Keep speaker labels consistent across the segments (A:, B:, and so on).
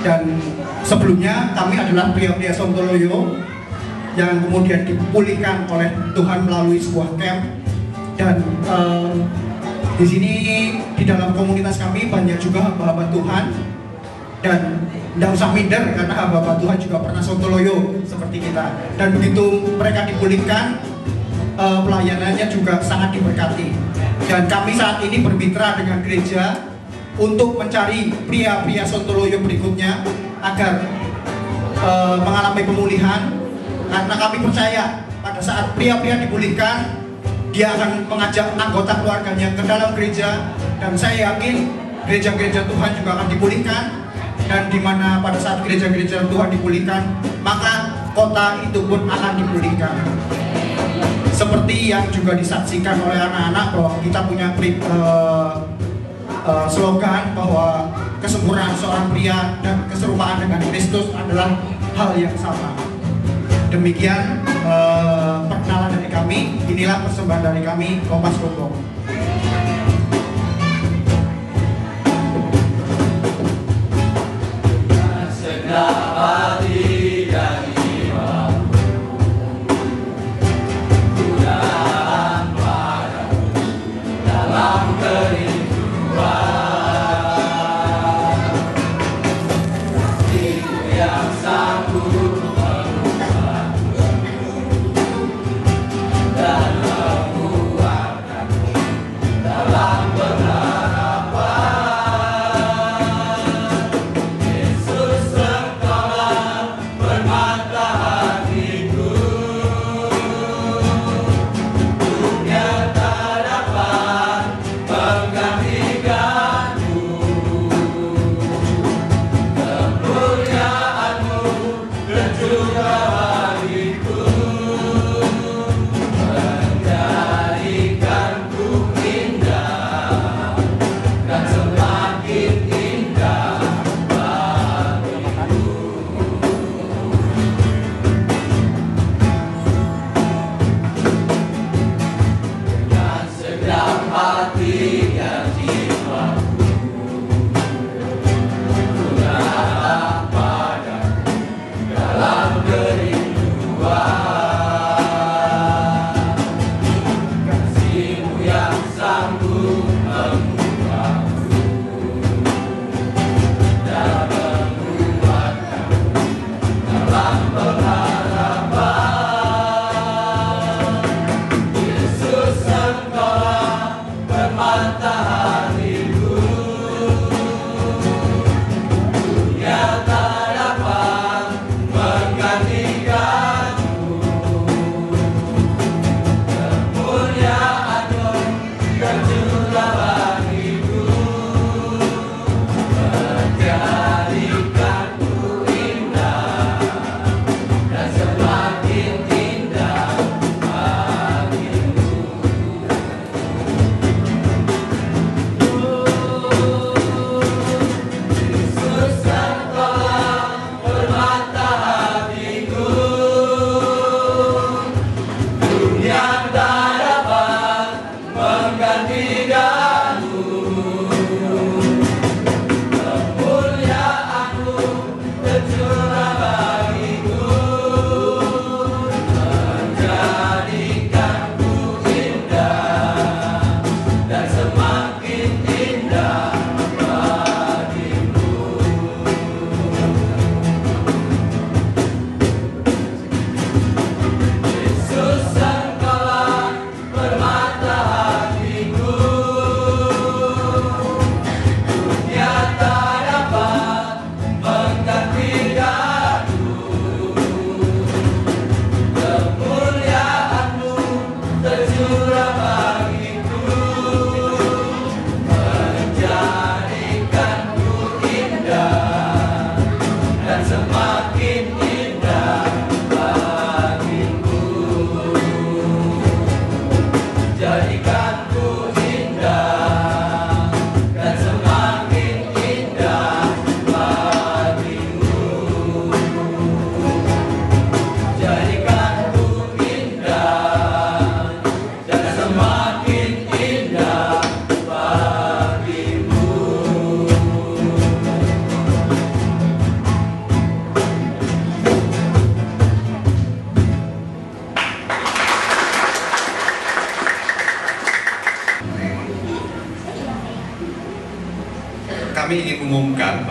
A: Dan sebelumnya kami adalah pria-pria Sontoloyo yang kemudian dipulihkan oleh Tuhan melalui sebuah camp. Dan di sini di dalam komunitas kami banyak juga hamba-hamba Tuhan, dan tidak usah minder karena hamba-hamba Tuhan juga pernah Sontoloyo seperti kita. Dan begitu mereka dipulihkan, pelayanannya juga sangat diberkati. Dan kami saat ini bermitra dengan gereja untuk mencari pria-pria Sontoloyo berikutnya agar mengalami pemulihan, karena kami percaya pada saat pria-pria dipulihkan, dia akan mengajak anggota keluarganya ke dalam gereja, dan saya yakin gereja-gereja Tuhan juga akan dipulihkan. Dan di mana pada saat gereja-gereja Tuhan dipulihkan, maka kota itu pun akan dipulihkan. Seperti yang juga disaksikan oleh anak-anak bahwa kita punya slogan bahwa kesempurnaan seorang pria dan keserupaan dengan Kristus adalah hal yang sama. Demikian perkenalan dari kami. Inilah persembahan dari kami, Kompas Gombong.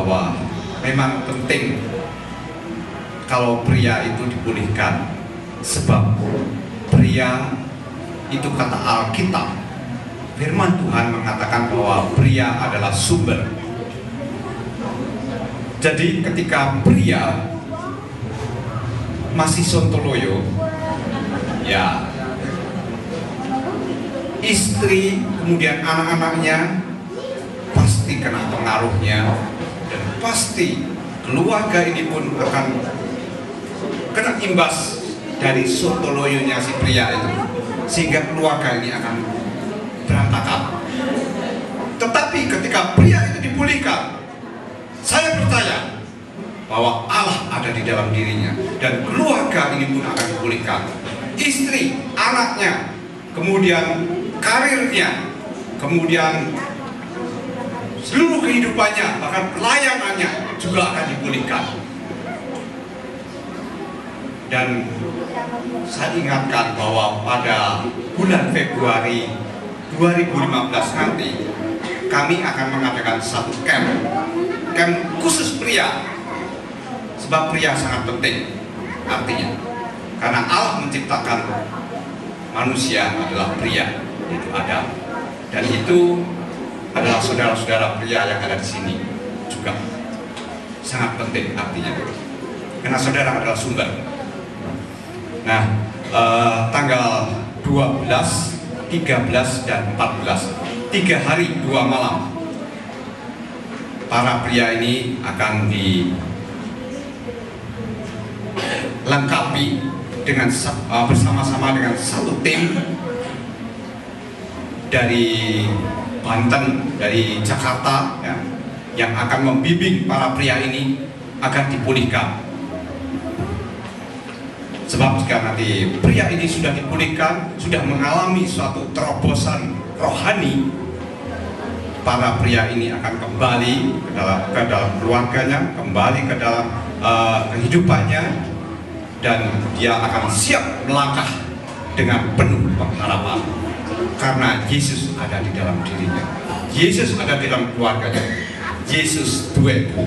B: bahwa memang penting kalau pria itu dipulihkan, sebab pria itu kata Alkitab, firman Tuhan mengatakan bahwa pria adalah sumber. Jadi ketika pria masih sontoloyo, ya istri kemudian anak-anaknya pasti kena pengaruhnya, dan pasti keluarga ini pun akan kena imbas dari sontoloyonya si pria itu, sehingga keluarga ini akan berantakan. Tetapi ketika pria itu dipulihkan, saya percaya bahwa Allah ada di dalam dirinya, dan keluarga ini pun akan dipulihkan. Istri, anaknya, kemudian karirnya, kemudian seluruh kehidupannya, bahkan pelayanannya juga akan dipulihkan. Dan saya ingatkan bahwa pada bulan Februari 2015 nanti kami akan mengadakan satu camp khusus pria, sebab pria sangat penting artinya, karena Allah menciptakan manusia adalah pria, yaitu Adam, dan itu adalah saudara-saudara pria yang ada di sini juga sangat penting artinya, karena saudara adalah sumber. Nah, tanggal 12, 13, dan 14, 3 hari 2 malam, para pria ini akan dilengkapi dengan bersama-sama dengan satu tim dari Banten, dari Jakarta, ya, yang akan membimbing para pria ini agar dipulihkan. Sebab jika nanti pria ini sudah dipulihkan, sudah mengalami suatu terobosan rohani, para pria ini akan kembali ke dalam keluarganya, kembali ke dalam kehidupannya, dan dia akan siap melangkah dengan penuh pengharapan, karena Yesus ada di dalam dirinya, Yesus ada di dalam keluarganya, Yesus duweku.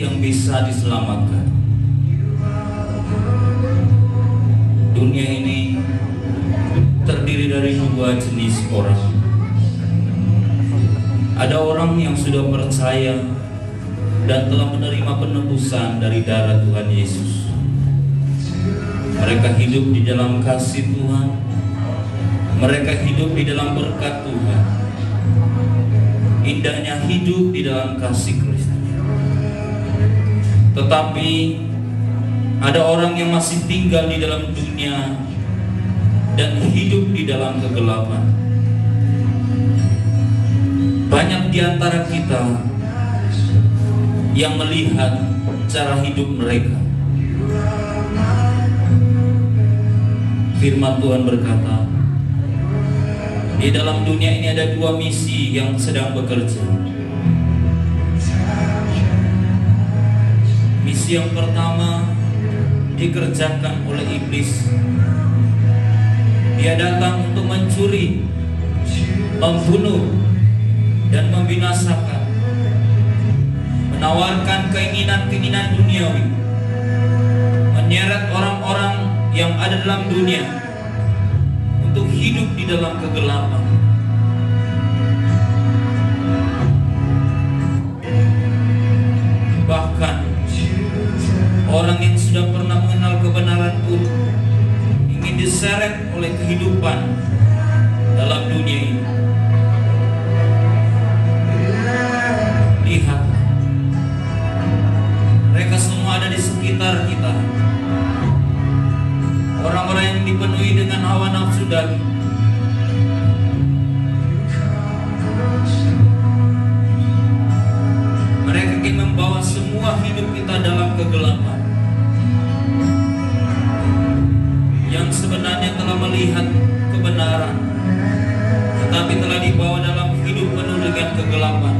C: yang bisa diselamatkan. Dunia ini terdiri dari dua jenis orang. Ada orang yang sudah percaya dan telah menerima penebusan dari darah Tuhan Yesus. Mereka hidup di dalam kasih Tuhan. Mereka hidup di dalam berkat Tuhan. Indahnya hidup di dalam kasih Kristus. Tetapi ada orang yang masih tinggal di dalam dunia dan hidup di dalam kegelapan. Banyak di antara kita yang melihat cara hidup mereka. Firman Tuhan berkata, di dalam dunia ini ada dua misi yang sedang bekerja. Misi yang pertama dikerjakan oleh iblis. Dia datang untuk mencuri, membunuh, dan membinasakan, menawarkan keinginan-keinginan duniawi, menyeret orang-orang yang ada dalam dunia untuk hidup di dalam kegelapan. Bahkan orang yang sudah pernah mengenal kebenaran pun ingin diseret oleh kehidupan dalam dunia ini. Lihat, mereka semua ada di sekitar kita. Orang-orang yang dipenuhi dengan hawa nafsu daging. Mereka ingin membawa semua hidup kita dalam kegelapan. Yang sebenarnya telah melihat kebenaran, tetapi telah dibawa dalam hidup penuh dengan kegelapan.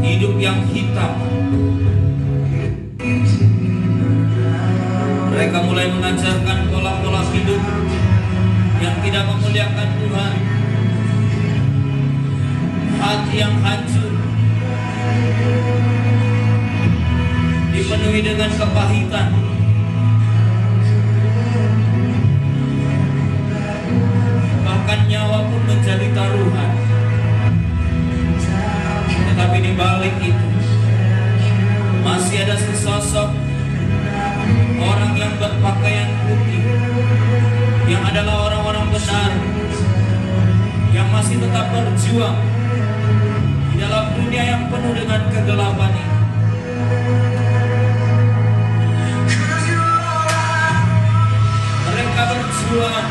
C: Hidup yang hitam. Mereka mulai mengajarkan pola-pola hidup yang tidak memuliakan Tuhan. Hati yang hancur, dipenuhi dengan kepahitan. Bahkan nyawa pun menjadi taruhan. Tetapi di balik itu masih ada sesosok orang yang berpakaian putih, yang adalah orang-orang benar, yang masih tetap berjuang di dalam dunia yang penuh dengan kegelapan ini. Mereka berjuang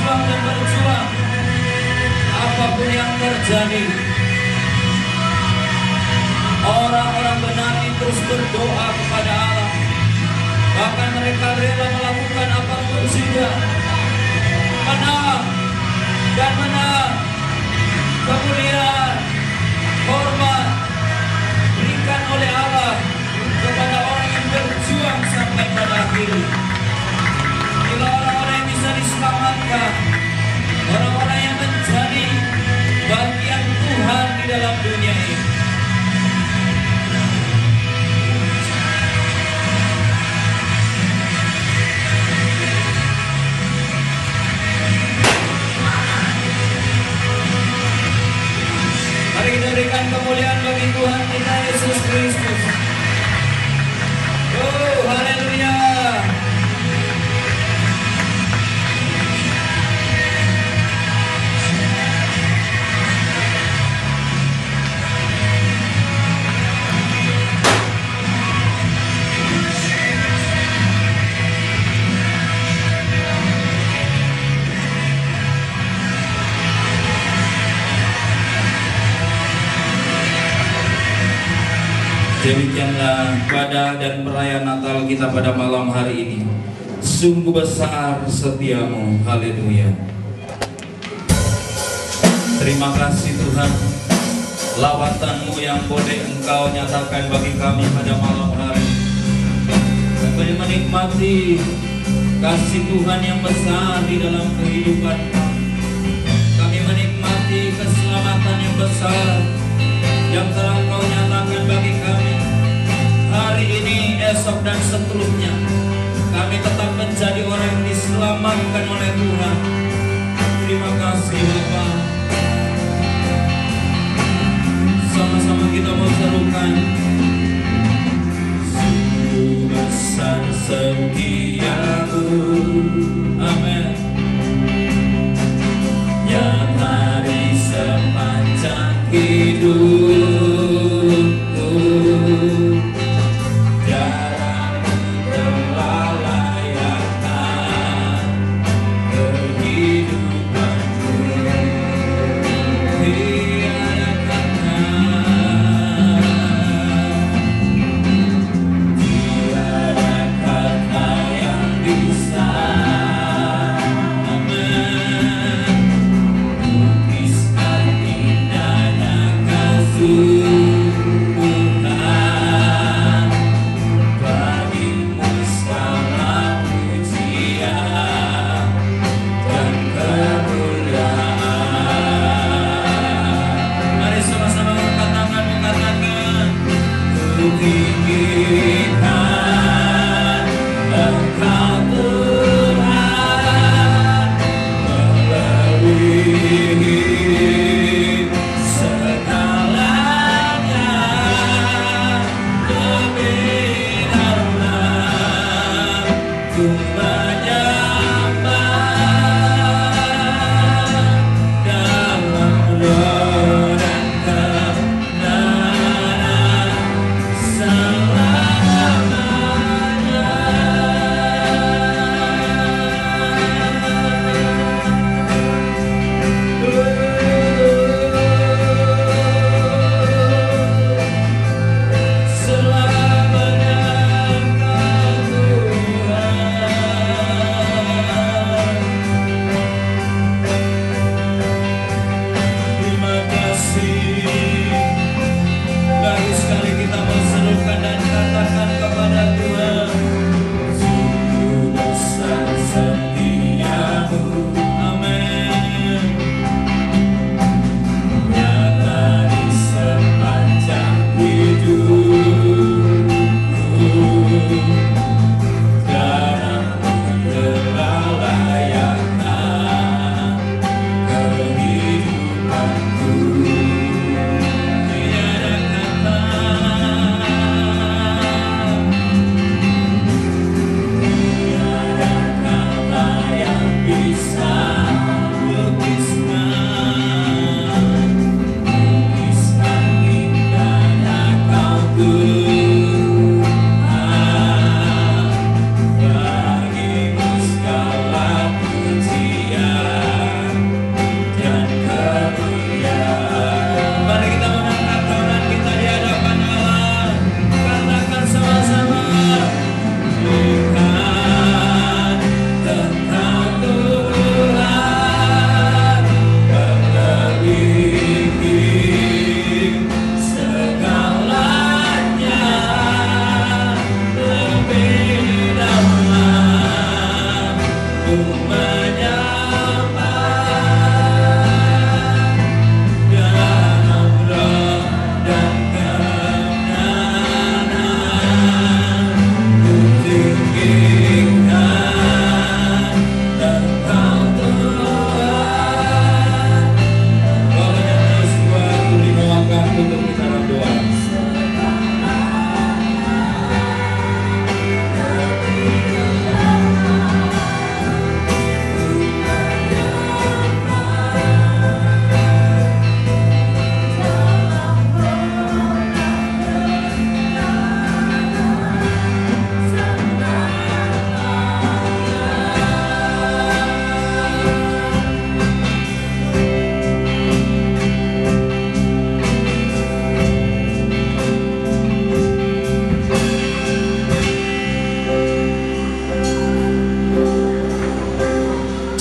C: dan berjuang apapun yang terjadi. Orang-orang benar ini terus berdoa kepada Allah. Bahkan mereka rela melakukan apapun juga. Menang dan menang. Kemuliaan, hormat berikan oleh Allah kepada orang yang berjuang sampai pada akhirnya. Inilah orang-orang yang bisa diselamatkan, orang-orang yang menjadi bagian Tuhan di dalam dunia ini. Mari kita berikan kemuliaan bagi Tuhan kita Yesus Kristus. Oh, haleluya. Demikianlah ibadah dan perayaan Natal kita pada malam hari ini. Sungguh besar setiamu, haleluya. Terima kasih Tuhan, lawatanmu yang boleh Engkau nyatakan bagi kami pada malam hari. Kami menikmati kasih Tuhan yang besar di dalam kehidupan kami. Kami menikmati keselamatan yang besar yang telah Kau nyatakan bagi kami. Hari ini, esok dan seterusnya, kami tetap menjadi orang yang diselamatkan oleh Tuhan. Terima kasih Bapa. Sama-sama kita mau serukan. Sungguh besar setiamu, amin, yang hari sepanjang hidupku.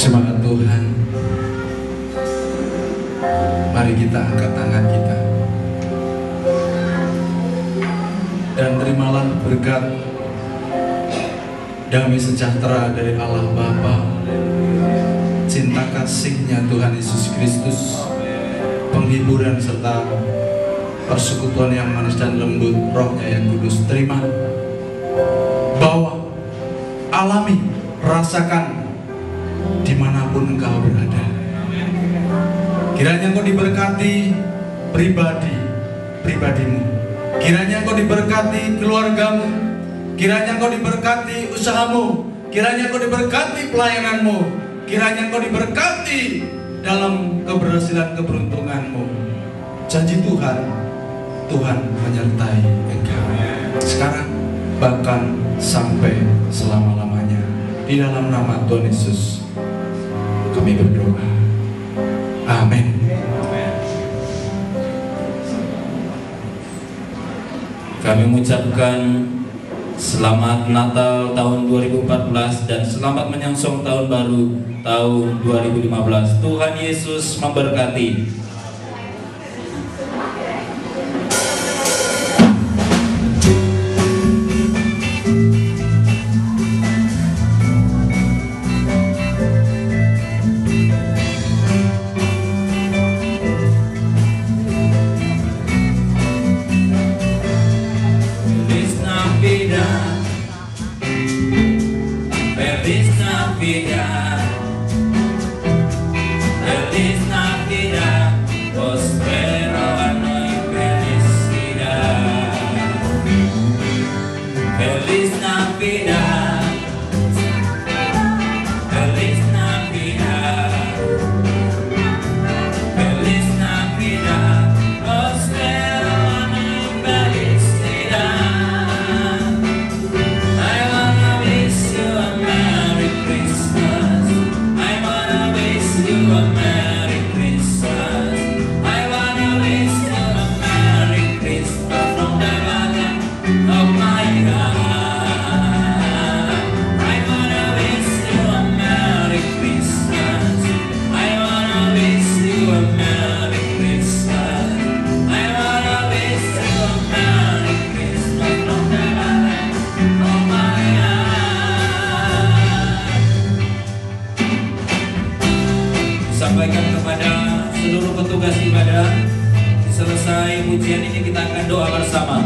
D: Jemaat Tuhan, mari kita angkat tangan kita dan terimalah berkat damai sejahtera dari Allah Bapa, cinta kasih-Nya Tuhan Yesus Kristus, penghiburan serta persekutuan yang manis dan lembut Roh-Nya yang kudus. Terima, bawa, alami, rasakan dimanapun engkau berada. Kiranya engkau diberkati pribadimu, kiranya engkau diberkati keluargamu, kiranya engkau diberkati usahamu, kiranya engkau diberkati pelayananmu, kiranya engkau diberkati dalam keberhasilan keberuntunganmu. Janji Tuhan, Tuhan menyertai engkau sekarang bahkan sampai selama-lamanya. Di dalam nama Tuhan Yesus kami berdoa. Amin.
C: Kami mengucapkan selamat Natal tahun 2014 dan selamat menyongsong tahun baru tahun 2015. Tuhan Yesus memberkati. Sampaikan kepada seluruh petugas ibadah. Selesai pujian ini kita akan doa bersama.